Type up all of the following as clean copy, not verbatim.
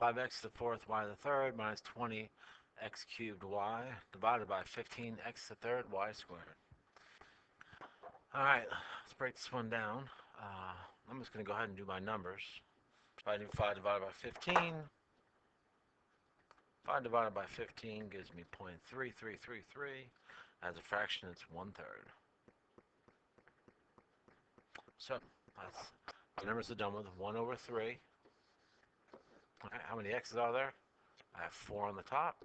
5x to the fourth, y to the third, minus 20 x cubed y, divided by 15 x to the third, y squared. All right, let's break this one down. I'm just going to go ahead and do my numbers. If I do 5 divided by 15, 5 divided by 15 gives me 0.3333. As a fraction, it's 1/3. So, the numbers are done with 1 over 3. All right, how many x's are there? I have 4 on the top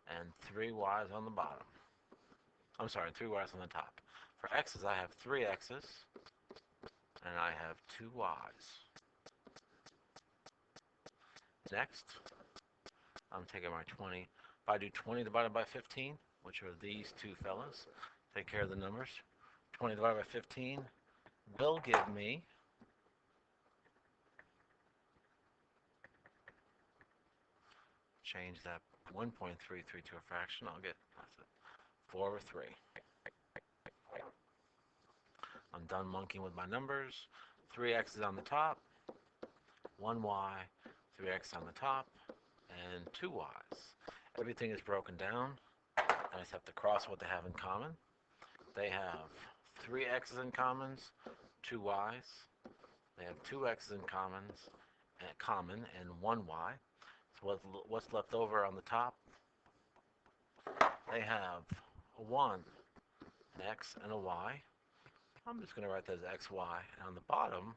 and 3 y's on the bottom. I'm sorry, 3 y's on the top. For x's, I have 3 x's and I have 2 y's. Next, I'm taking my 20. If I do 20 divided by 15, which are these two fellas, take care of the numbers. 20 divided by 15 will give me change that 1.33 to a fraction. I'll get 4 over 3. I'm done monkeying with my numbers. 3 x's on the top, 1 y, 3 x on the top, and 2 y's. Everything is broken down. I just have to cross what they have in common. They have 3 x's in common, 2 y's. They have 2 x's in common, and 1 y. So what's left over on the top? They have a 1, an x, and a y. I'm just going to write that as xy. And on the bottom,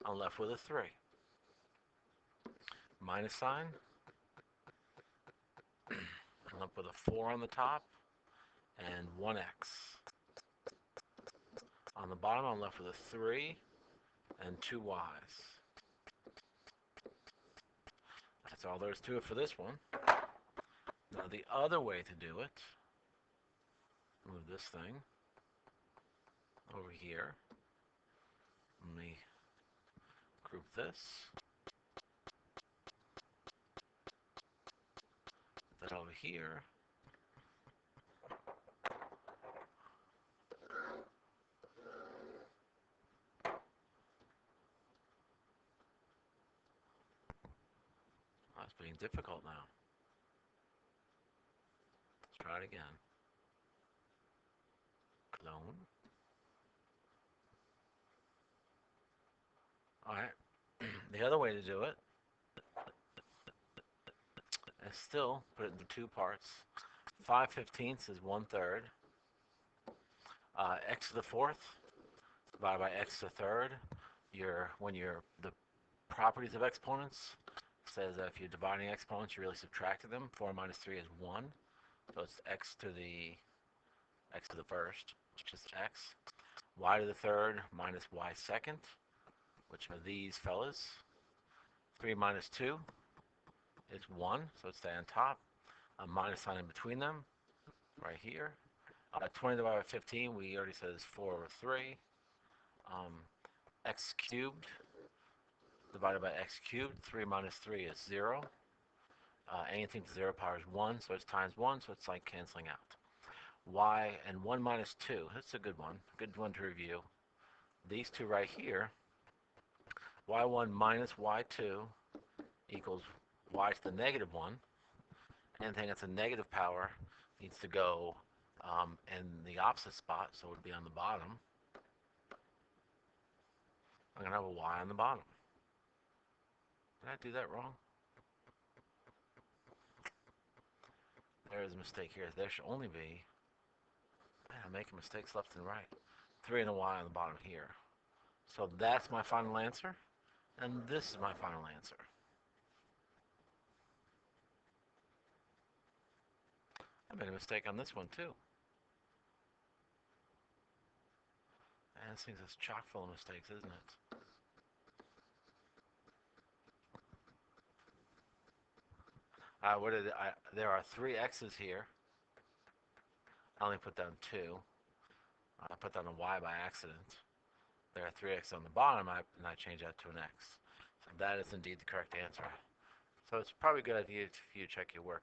I'm left with a 3. Minus sign. I'm left with a 4 on the top and 1x. On the bottom, I'm left with a 3 and 2 y's. That's all there is to it for this one. Now the other way to do it, move this thing over here. Let me group this. Put that over here. Oh, it's being difficult now. Let's try it again. Clone. Alright, the other way to do it is still put it into 2 parts. 5/15 is 1/3. X to the fourth divided by x to the third. The properties of exponents says that if you're dividing exponents, you really subtracted them. 4 minus 3 is 1. So it's x to the first, which is x. Y to the third minus y second, which are these fellas. 3 minus 2 is 1, so it's stay on top. A minus sign in between them, right here. 20 divided by 15, we already said is 4 over 3. X cubed divided by x cubed. 3 minus 3 is 0. Anything to 0 power is 1, so it's times 1, so it's like canceling out. Y and 1 minus 2, that's a good one to review. These two right here, y1 minus y2 equals y to the negative 1. Anything that's a negative power needs to go in the opposite spot, so it would be on the bottom. I'm going to have a y on the bottom. Did I do that wrong? There is a mistake here. There should only be, I'm making mistakes left and right, 3 and a y on the bottom here. So that's my final answer, and this is my final answer. I made a mistake on this one too. And this thing's just chock full of mistakes, isn't it? There are 3 x's here. I only put down 2. I put down a y by accident. There are 3 x's on the bottom, and I changed that to an x. So that is indeed the correct answer. So it's probably a good idea for you to check your work.